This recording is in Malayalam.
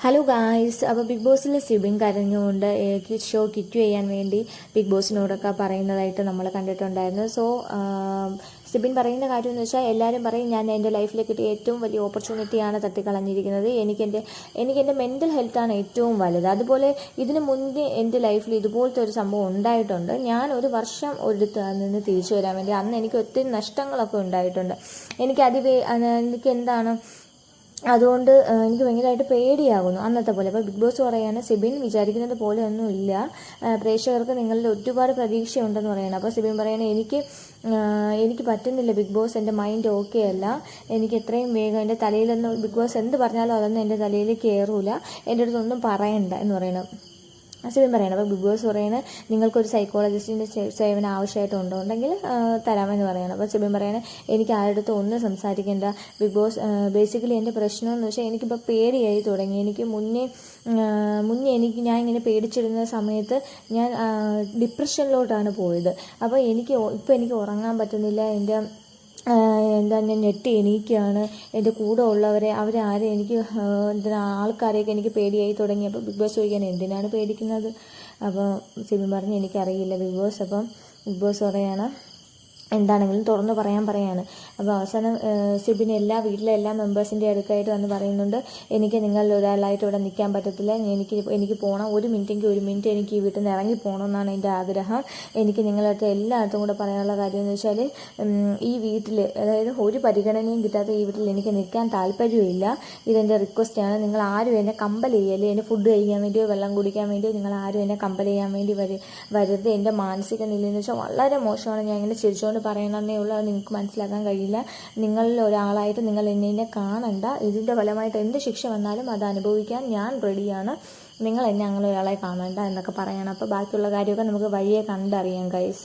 ഹലോ ഗായ്സ്, അപ്പോൾ ബിഗ് ബോസിൽ സിബിൻ കരഞ്ഞുകൊണ്ട് ഷോ കിറ്റ് ചെയ്യാൻ വേണ്ടി ബിഗ് ബോസിനോടൊക്കെ പറയുന്നതായിട്ട് നമ്മൾ കണ്ടിട്ടുണ്ടായിരുന്നു. സോ സിബിൻ പറയുന്ന കാര്യം എന്ന് വെച്ചാൽ എല്ലാവരും പറയും ഞാൻ എൻ്റെ ലൈഫിൽ കിട്ടിയ ഏറ്റവും വലിയ ഓപ്പർച്യൂണിറ്റിയാണ് തട്ടിക്കളഞ്ഞിരിക്കുന്നത്, എനിക്ക് മെൻ്റൽ ഹെൽത്താണ് ഏറ്റവും വലുത്. അതുപോലെ ഇതിന് മുന്നേ എൻ്റെ ലൈഫിൽ ഇതുപോലത്തെ ഒരു സംഭവം ഉണ്ടായിട്ടുണ്ട്. ഞാൻ ഒരു വർഷം ഒരിടത്ത് നിന്ന് തിരിച്ചു വരാൻ വേണ്ടി അന്ന് എനിക്ക് ഒത്തിരി നഷ്ടങ്ങളൊക്കെ ഉണ്ടായിട്ടുണ്ട്. എനിക്ക് എന്താണ് അതുകൊണ്ട് എനിക്ക് ഭയങ്കരമായിട്ട് പേടിയാകുന്നു അന്നത്തെ പോലെ. അപ്പോൾ ബിഗ് ബോസ് പറയാണ് സിബിൻ വിചാരിക്കുന്നത് പോലെ ഒന്നുമില്ല, പ്രേക്ഷകർക്ക് നിങ്ങളിൽ ഒരുപാട് പ്രതീക്ഷയുണ്ടെന്ന് പറയണം. അപ്പോൾ സിബിൻ പറയണേ എനിക്ക് പറ്റുന്നില്ല ബിഗ് ബോസ്, എൻ്റെ മൈൻഡ് ഓക്കെ അല്ല, എനിക്ക് എത്രയും വേഗം എൻ്റെ തലയിലൊന്നും ബിഗ് ബോസ് എന്ത് പറഞ്ഞാലും അതൊന്നും എൻ്റെ തലയിൽ കയറൂല, എൻ്റെ അടുത്തൊന്നും പറയണ്ട എന്ന് പറയണം സിബിൻ പറയണം. അപ്പോൾ ബിഗ് ബോസ് പറയണേ നിങ്ങൾക്കൊരു സൈക്കോളജിസ്റ്റിൻ്റെ സേവനം ആവശ്യമായിട്ടുണ്ടെങ്കിൽ തരാമെന്ന് പറയണം. അപ്പോൾ സിബിൻ പറയണേ എനിക്ക് ആരുടെ ഒന്നും സംസാരിക്കേണ്ട ബിഗ് ബോസ്, ബേസിക്കലി എൻ്റെ പ്രശ്നം എന്ന് വെച്ചാൽ എനിക്കിപ്പോൾ പേടിയായി തുടങ്ങി. എനിക്ക് മുന്നേ ഞാൻ ഇങ്ങനെ പേടിച്ചിരുന്ന സമയത്ത് ഞാൻ ഡിപ്രഷനിലോട്ടാണ് പോയത്. അപ്പോൾ എനിക്ക് ഉറങ്ങാൻ പറ്റുന്നില്ല, ഞാൻ ഞെട്ടി എണീക്കുകയാണ്. എൻ്റെ കൂടെ ഉള്ളവരെ ആൾക്കാരെയൊക്കെ എനിക്ക് പേടിയായി തുടങ്ങി. അപ്പോൾ ബിഗ് ബോസ് ചോദിക്കാൻ എന്തിനാണ് പേടിക്കുന്നത്? അപ്പോൾ സിബിൻ പറഞ്ഞ് എനിക്കറിയില്ല ബിഗ് ബോസ്. അപ്പം ബിഗ് ബോസ് പറയാണ് എന്താണെങ്കിലും തുറന്നു പറയാണ്. അപ്പോൾ അവസാനം സിബിൻ വീട്ടിലെ എല്ലാ മെമ്പേഴ്സിൻ്റെ അടുക്കായിട്ട് വന്ന് പറയുന്നുണ്ട്, എനിക്ക് നിങ്ങളിൽ ഒരാളായിട്ട് ഇവിടെ നിൽക്കാൻ പറ്റത്തില്ല, എനിക്ക് പോകണം, ഒരു മിനിറ്റ് എനിക്ക് ഈ വീട്ടിൽ നിന്ന് ഇറങ്ങി പോകണമെന്നാണ് എൻ്റെ ആഗ്രഹം. എനിക്ക് നിങ്ങളടുത്ത് എല്ലായിടത്തും കൂടെ പറയാനുള്ള കാര്യം എന്ന് വെച്ചാൽ ഈ വീട്ടിൽ, അതായത് ഒരു പരിഗണനയും കിട്ടാത്ത ഈ വീട്ടിൽ എനിക്ക് നിൽക്കാൻ താല്പര്യമില്ല. ഇതെൻ്റെ റിക്വസ്റ്റാണ്. നിങ്ങൾ ആരും എന്നെ കമ്പൽ ചെയ്യല്ലേ, എന്നെ ഫുഡ് കഴിക്കാൻ വേണ്ടിയോ വെള്ളം കുടിക്കാൻ വേണ്ടിയോ നിങ്ങൾ ആരും എന്നെ കമ്പൽ ചെയ്യാൻ വേണ്ടി വരരുത്. എൻ്റെ മാനസിക നിലയെന്ന് വെച്ചാൽ വളരെ മോശമാണ്. ഞാൻ ഇങ്ങനെ ചിരിച്ചുകൊണ്ട് പറയണമെന്നേ ഉള്ളൂ, അത് നിങ്ങൾക്ക് മനസ്സിലാക്കാൻ കഴിയില്ല. നിങ്ങളിൽ ഒരാളായിട്ട് നിങ്ങൾ എന്നെ കാണണ്ട. ഇതിൻ്റെ ഫലമായിട്ട് എന്ത് ശിക്ഷ വന്നാലും അത് അനുഭവിക്കാൻ ഞാൻ റെഡിയാണ്. നിങ്ങൾ എന്നെ അങ്ങനെ ഒരാളെ കാണണ്ട എന്നൊക്കെ പറയണം. അപ്പോൾ ബാക്കിയുള്ള കാര്യമൊക്കെ നമുക്ക് വഴിയെ കണ്ടറിയാം ഗൈസ്.